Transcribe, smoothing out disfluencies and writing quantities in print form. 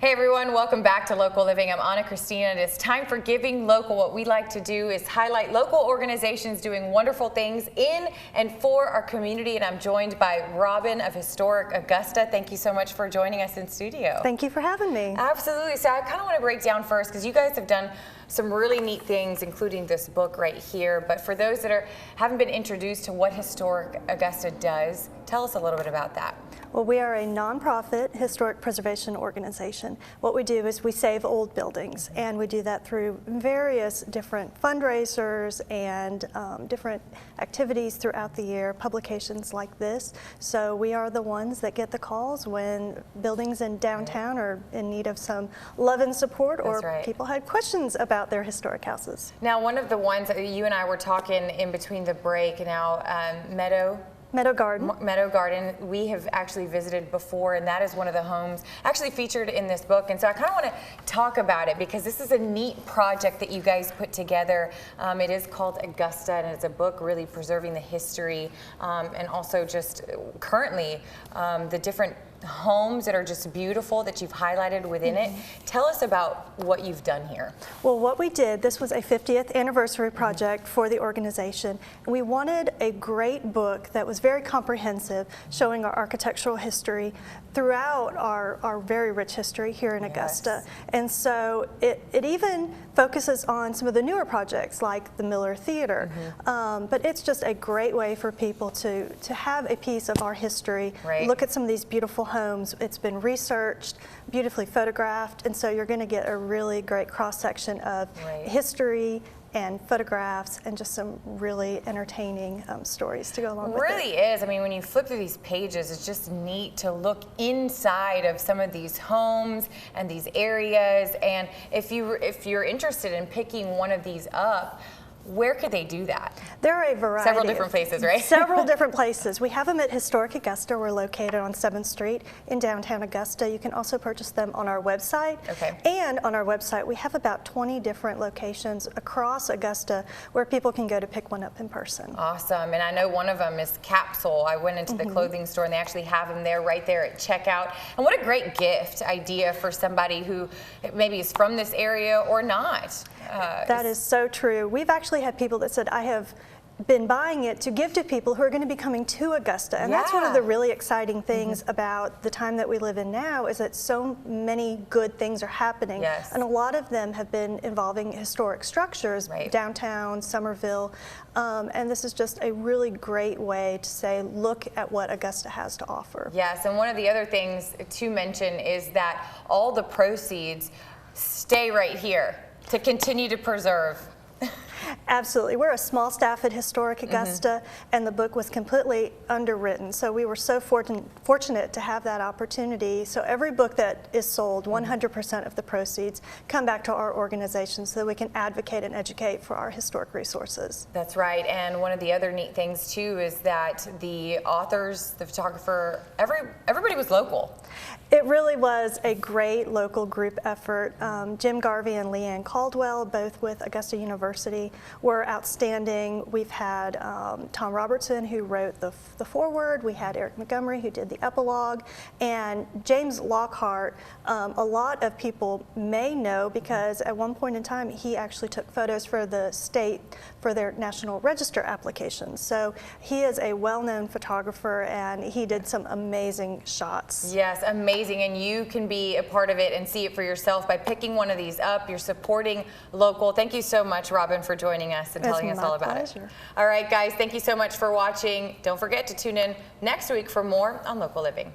Hey everyone, welcome back to Local Living. I'm Anna Christina, and it's time for Giving Local. What we like to do is highlight local organizations doing wonderful things in and for our community, and I'm joined by Robin of Historic Augusta. Thank you so much for joining us in studio. Thank you for having me. Absolutely. So I kind of want to break down first, because you guys have done some really neat things, including this book right here. But for those that haven't been introduced to what Historic Augusta does, tell us a little bit about that. Well, we are a nonprofit historic preservation organization. What we do is we save old buildings, and we do that through various different fundraisers and different activities throughout the year, publications like this. So we are the ones that get the calls when buildings in downtown are in need of some love and support, or people had questions about their historic houses. Now, one of the ones that you and I were talking in between the break, now Meadow Garden, we have actually visited before, and that is one of the homes actually featured in this book. And so I kind of want to talk about it, because this is a neat project that you guys put together. It is called Augusta, and it's a book really preserving the history and also just currently the different homes that are just beautiful that you've highlighted within it. Tell us about what you've done here. Well, what we did, this was a 50th anniversary project for the organization, and we wanted a great book that was very comprehensive, showing our architectural history throughout our very rich history here in Augusta. And so it even focuses on some of the newer projects like the Miller Theater, but it's just a great way for people to have a piece of our history, look at some of these beautiful homes. It's been researched, beautifully photographed, and so you're going to get a really great cross-section of history and photographs and just some really entertaining stories to go along with it. It really is. I mean, when you flip through these pages, it's just neat to look inside of some of these homes and these areas. And if you're interested in picking one of these up, where could they do that? There are a variety. Several different places, right? Several different places. We have them at Historic Augusta. We're located on 7th Street in downtown Augusta. You can also purchase them on our website. And on our website, we have about 20 different locations across Augusta where people can go to pick one up in person. Awesome. And I know one of them is Capsule. I went into the clothing store, and they actually have them there right there at checkout. And what a great gift idea for somebody who maybe is from this area or not. That is so true. We've actually had people that said, I have been buying it to give to people who are going to be coming to Augusta. And that's one of the really exciting things about the time that we live in now, is that so many good things are happening. And a lot of them have been involving historic structures, downtown, Somerville. And this is just a really great way to say, look at what Augusta has to offer. Yes, and one of the other things to mention is that all the proceeds stay right here to continue to preserve. Absolutely. We're a small staff at Historic Augusta, and the book was completely underwritten. So we were so fortunate to have that opportunity. So every book that is sold, 100% of the proceeds come back to our organization so that we can advocate and educate for our historic resources. That's right. And one of the other neat things too is that the authors, the photographer, everybody was local. It really was a great local group effort. Jim Garvey and Leanne Caldwell, both with Augusta University, were outstanding. We've had Tom Robertson, who wrote the foreword. We had Eric Montgomery, who did the epilogue, and James Lockhart. A lot of people may know, because at one point in time he actually took photos for the state for their National Register applications. So he is a well-known photographer, and he did some amazing shots. Yes, amazing. And you can be a part of it and see it for yourself by picking one of these up. You're supporting local. Thank you so much, Robin, for joining us and telling us all about it. All right, guys, thank you so much for watching. Don't forget to tune in next week for more on Local Living.